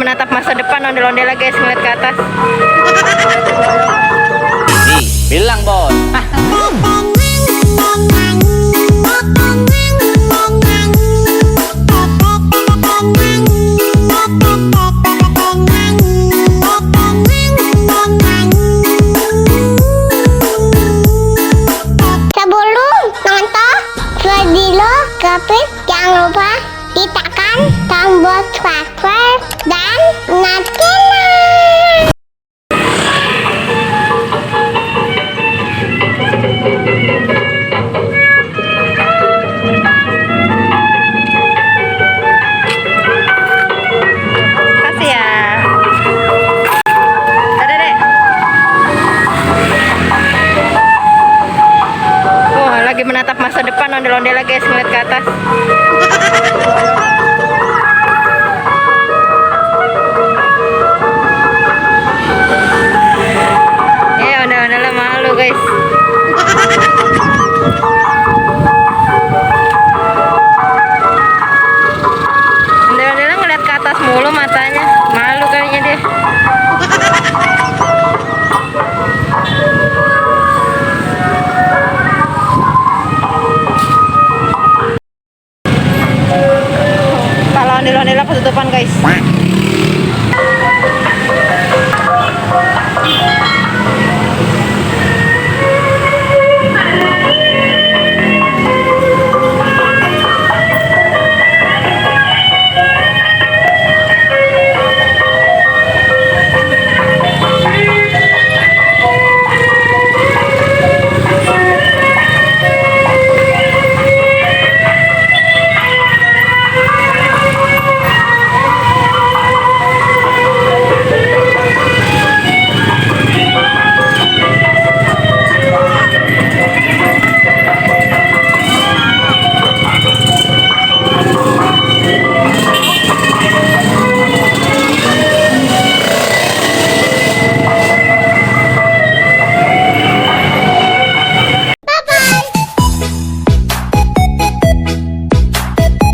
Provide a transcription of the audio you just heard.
menatap masa depan, ondel-ondel guys, ngeliat ke atas. Bilang bos. Sebelum nonton video Kapit, jangan lupa tekan tombol subscribe dan nyalakan. Kasih ya. Dadah, Dek. Wah, lagi menatap masa depan, ondel-ondel guys, ngeliat ke atas. Ondel-ondel malu guys. Ondel-ondel ngeliat ke atas mulu matanya, malu kayaknya dia. Kalau ondel-ondel ketutupan guys.